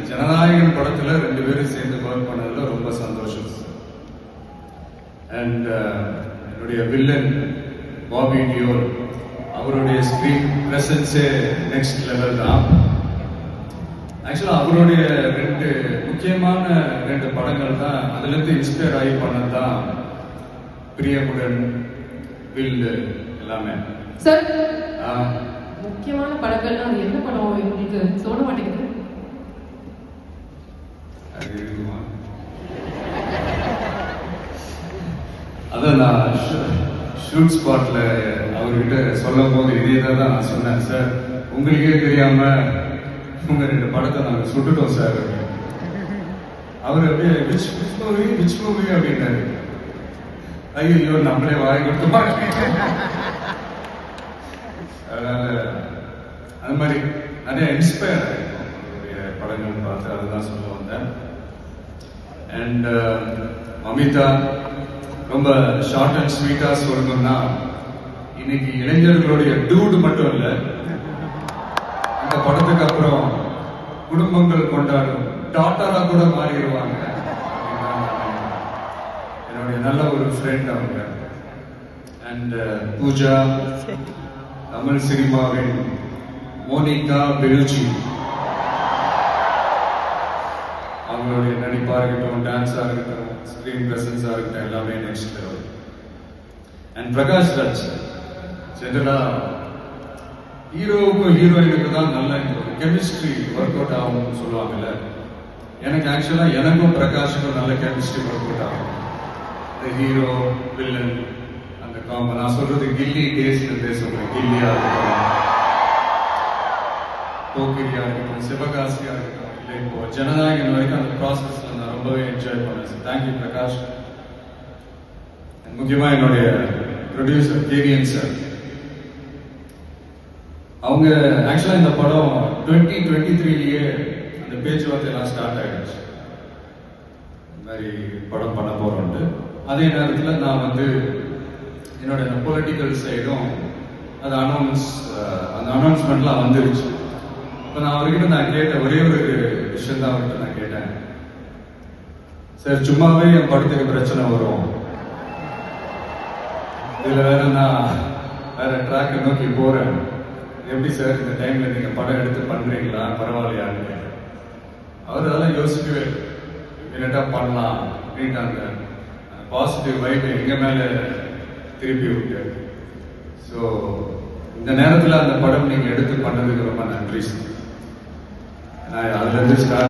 ஜனநாயகன் படத்துல 2 பேரும் சேர்ந்து ஒர்க் பண்ணதுல ரொம்ப சந்தோஷம். அண்ட் என்னுடைய வில்லன் பாபி டியோல், அவருடைய ஸ்கிரீன் பிரசன்ஸே நெக்ஸ்ட் லெவல் தான். ஆக்சுவலா அவருடைய 2 முக்கியமான 2 படங்கள் தான் அதுல இருந்து இன்ஸ்பயர் ஆகி பண்ணது தான் பிரியமுடன், வில் எல்லாமே. சார், முக்கியமான படங்கள்னா அது என்ன படம் உங்களுக்கு சொல்ல மாட்டேங்குது? அது இருக்குமா? அதான் நான் ஷூட் ஸ்பாட்ல அவர்கிட்ட சொல்லும் போது இதே தான் நான் சொன்னேன். சார், உங்களுக்கே தெரியாம உங்க 2 படத்தை நாங்க சுட்டுட்டோம் சார். அவர் அப்படியே விச் மூவி அப்படின்னாரு. ஐயோ, நம்மளே வாய் கொடுத்து மாட்டேன். அதனால அது மாதிரி நிறைய இன்ஸ்பயர் ஆகிருக்கும் அவருடைய படங்கள் பார்த்து, அதுதான் சொல்ல வந்தேன். அண்ட் அமிதா ரொம்ப ஷார்ட் அண்ட் ஸ்வீட்டா சொல்லணும்னா, இன்னைக்கு இளைஞர்களுடைய டூடு மட்டும் இல்லை, இந்த படத்துக்கு அப்புறம் குடும்பங்கள் கொண்டாடும் டாட்டாரா கூட மாறிடுவாங்க. என்னுடைய நல்ல ஒரு ஃப்ரெண்ட் அவங்க. அண்ட் பூஜா, தமிழ் சினிமாவின் மோனிகா பெலுச்சி, அவங்களுடைய நடிப்பா இருக்கட்டும், டான்ஸா இருக்கட்டும், ஸ்கிரீன் பிரசன்ஸா இருக்கட்டும், எல்லாமே next level. And Prakash Raj, ஜெனரலா ஹீரோவுக்கும் ஹீரோயினுக்கு தான் நல்ல கெமிஸ்ட்ரி ஒர்க் அவுட் ஆகும்னு சொல்லுவாங்கல்ல. எனக்கு ஆக்சுவலா எனக்கும் பிரகாஷுக்கும் நல்ல கெமிஸ்ட்ரி ஒர்க் அவுட் ஆகும். இந்த ஹீரோ வில்லன் அந்த காம்போ, நான் சொல்றது கில்லி டேஸ்ட்ல சொல்றேன். கில்லியா இருக்கட்டும், போக்கிரியா இருக்கட்டும், சிவகாசியா இருக்கட்டும், இல்லை இப்போ ஜனநாயகன் வரைக்கும் அந்த ப்ராசஸ்ல நான் ரொம்பவே என்ஜாய் பண்ணேன். தேங்க்யூ பிரகாஷ். முக்கியமா என்னுடைய ப்ரொடியூசர் கேவிஎன் சார், அவங்க ஆக்சுவலா இந்த படம் 2023லயே அந்த பேச்சுவார்த்தை எல்லாம் ஸ்டார்ட் ஆயிடுச்சு. இந்த மாதிரி படம் பண்ண போறோம்ட்டு. அதே நேரத்தில் நான் வந்து என்னோட பொலிட்டிக்கல் சைடும் அது அந்த அனௌன்ஸ்மெண்ட்லாம் வந்துருச்சு. இப்போ நான் அவர்கிட்ட நான் கேட்ட ஒரே ஒரு விஷயம் தான் அவர்கிட்ட நான் கேட்டேன். சார், சும்மாவே என் படத்துக்கு பிரச்சனை வரும், இதுல வேற நான் வேற ட்ராக்கை நோக்கி போறேன், எப்படி சார் இந்த டைம்ல நீங்க படம் எடுத்து பண்றீங்களா, பரவாயில்லையான்னு கேட்டேன். அவர் அதெல்லாம் யோசிக்கவே என்னட்டா பண்ணலாம் அப்படின்ட்டாங்க. பாசிட்டிவ் வைப் எங்க மேல திருப்பி விட்டாரு. ஸோ இந்த நேரத்தில் அந்த படம் நீங்க எடுத்து பண்ணதுக்கு ரொம்ப நன்றி. நான் அதுல இருந்து ஸ்டார்ட்